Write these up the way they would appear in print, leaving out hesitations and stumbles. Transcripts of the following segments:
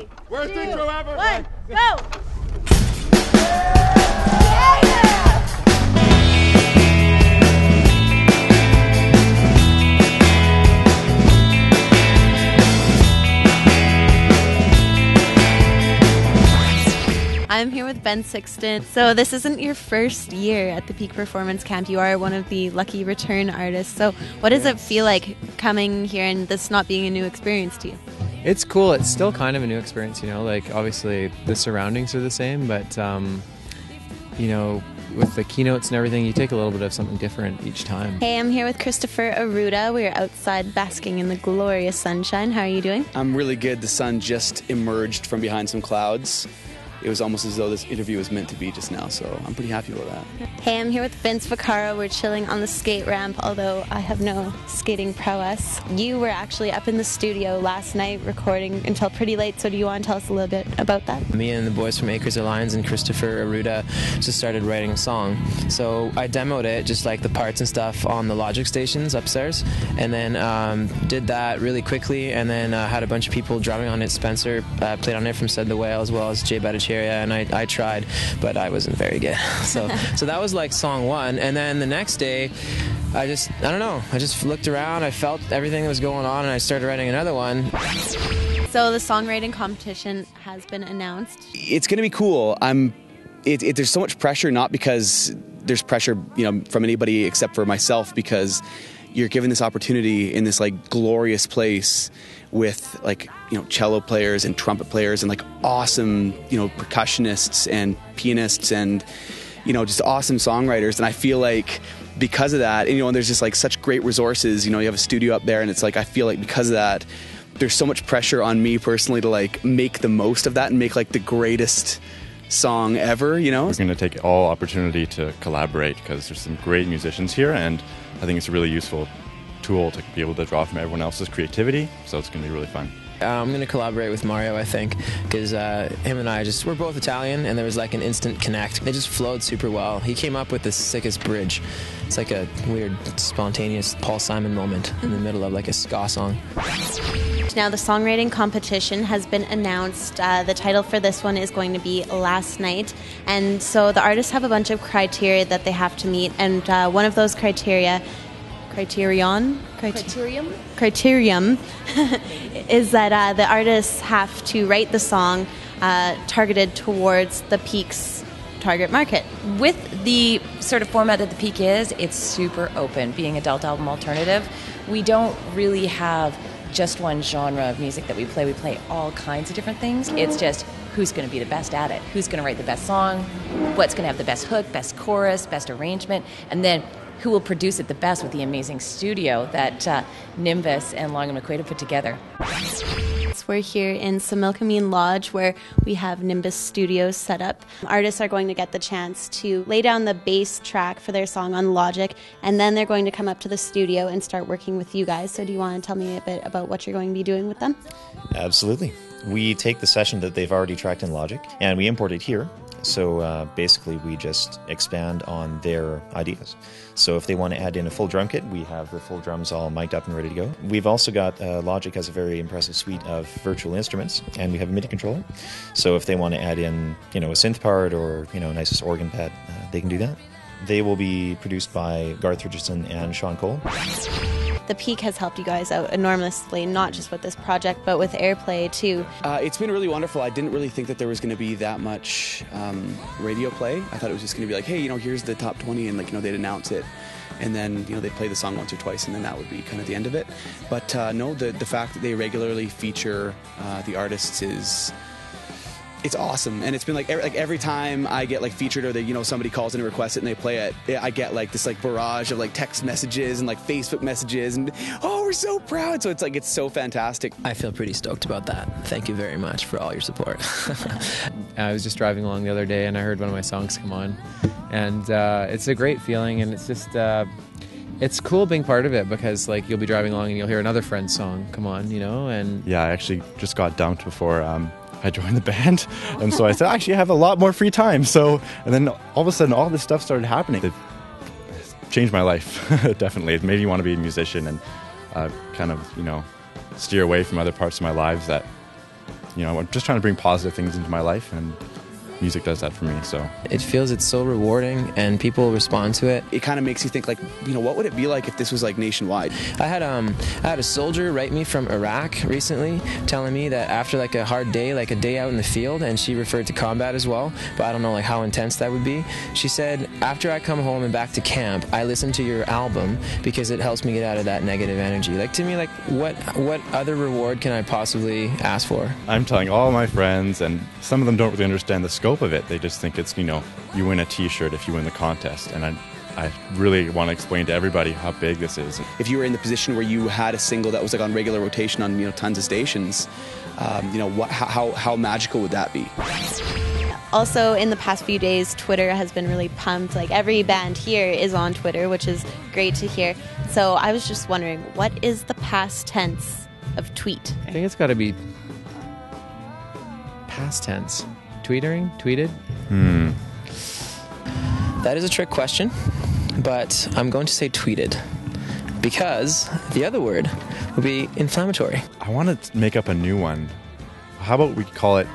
3, Worst 2, intro ever. 1, go! I'm here with Ben Sixton. So this isn't your first year at the Peak Performance Camp. You are one of the lucky return artists. So what does it feel like coming here and this not being a new experience to you? It's cool. It's still kind of a new experience, you know, like obviously the surroundings are the same, but you know, with the keynotes and everything, you take a little bit of something different each time. Hey, I'm here with Christopher Aruda. We're outside basking in the glorious sunshine. How are you doing? I'm really good. The sun just emerged from behind some clouds. It was almost as though this interview was meant to be just now, so I'm pretty happy about that. Hey, I'm here with Vince Vaccaro. We're chilling on the skate ramp, although I have no skating prowess. You were actually up in the studio last night recording until pretty late, so do you want to tell us a little bit about that? Me and the boys from Acres of Lions and Christopher Aruda just started writing a song. So I demoed it, just like the parts and stuff, on the Logic stations upstairs, and then did that really quickly, and then had a bunch of people drumming on it. Spencer played on it from Said the Whale, as well as Jay Bhattacharya, and I tried, but I wasn't very good. So that was like song one, and then the next day, I don't know, I just looked around, I felt everything that was going on, and I started writing another one. So the songwriting competition has been announced. It's going to be cool. There's so much pressure, not because there's pressure, you know, from anybody except for myself, because you're given this opportunity in this like glorious place with like, you know, cello players and trumpet players and like awesome, you know, percussionists and pianists and, you know, just awesome songwriters. And I feel like because of that, and, you know, and there's just like such great resources, you know, you have a studio up there, and it's like, I feel like because of that, there's so much pressure on me personally to like make the most of that and make like the greatest song ever, you know? We're going to take all opportunity to collaborate because there's some great musicians here, and I think it's a really useful tool to be able to draw from everyone else's creativity, so it's going to be really fun. I'm going to collaborate with Mario, I think, because him and I we're both Italian, and there was like an instant connect. It just flowed super well. He came up with the sickest bridge. It's like a weird, spontaneous Paul Simon moment in the middle of like a ska song. Now the songwriting competition has been announced. The title for this one is going to be Last Night, and so the artists have a bunch of criteria that they have to meet, and one of those criterium is that the artists have to write the song targeted towards the Peak's target market. With the sort of format that the Peak is, it's super open. Being adult album alternative, we don't really have just one genre of music that we play. We play all kinds of different things. It's just who's going to be the best at it, who's going to write the best song, what's going to have the best hook, best chorus, best arrangement, and then who will produce it the best with the amazing studio that Nimbus and Long and McQuaid have put together. We're here in Similkameen Lodge, where we have Nimbus Studios set up. Artists are going to get the chance to lay down the bass track for their song on Logic, and then they're going to come up to the studio and start working with you guys. So do you want to tell me a bit about what you're going to be doing with them? Absolutely. We take the session that they've already tracked in Logic and we import it here. So basically we just expand on their ideas. So if they want to add in a full drum kit, we have the full drums all mic'd up and ready to go. We've also got, Logic has a very impressive suite of virtual instruments, and we have a MIDI controller. So if they want to add in, you know, a synth part or, you know, a nicest organ pad, they can do that. They will be produced by Garth Richardson and Sean Cole. The Peak has helped you guys out enormously, not just with this project, but with Airplay too. It's been really wonderful. I didn't really think that there was going to be that much radio play. I thought it was just going to be like, hey, you know, here's the top 20, and like, you know, they'd announce it, and then, you know, they'd play the song once or twice, and then that would be kind of the end of it. But no, the fact that they regularly feature the artists is... it's awesome, and it's been like every time I get like featured, or that, you know, somebody calls in and requests it and they play it, I get like this like barrage of like text messages and like Facebook messages and, oh, we're so proud. So it's like, it's so fantastic. I feel pretty stoked about that. Thank you very much for all your support. I was just driving along the other day and I heard one of my songs come on, and it's a great feeling, and it's just it's cool being part of it, because like you'll be driving along and you'll hear another friend's song come on, you know. And Yeah, I actually just got dunked before I joined the band, and so I said, actually I have a lot more free time. So, and then all of a sudden all this stuff started happening. They've changed my life. Definitely. It made me want to be a musician and kind of, you know, steer away from other parts of my lives that I'm just trying to bring positive things into my life, and music does that for me. So It's so rewarding, and people respond to it. It kind of makes you think, like, what would it be like if this was like nationwide? I had a soldier write me from Iraq recently, telling me that after like a hard day, like a day out in the field, and she referred to combat as well, but I don't know like how intense that would be. She said, after I come home and back to camp, I listen to your album because it helps me get out of that negative energy. Like, to me, like, what other reward can I possibly ask for? I'm telling all my friends, and some of them don't really understand the scope of it. They just think it's, you win a t-shirt if you win the contest. And I really want to explain to everybody how big this is. If you were in the position where you had a single that was like on regular rotation on tons of stations, how magical would that be? Also, in the past few days, Twitter has been really pumped. Like, every band here is on Twitter, which is great to hear. So I was just wondering, what is the past tense of tweet? I think it's got to be past tense. Tweeted? That is a trick question, but I'm going to say tweeted, because the other word would be inflammatory. I want to make up a new one. How about we call it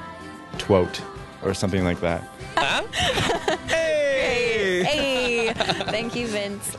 twote or something like that? Hey! Thank you, Vince.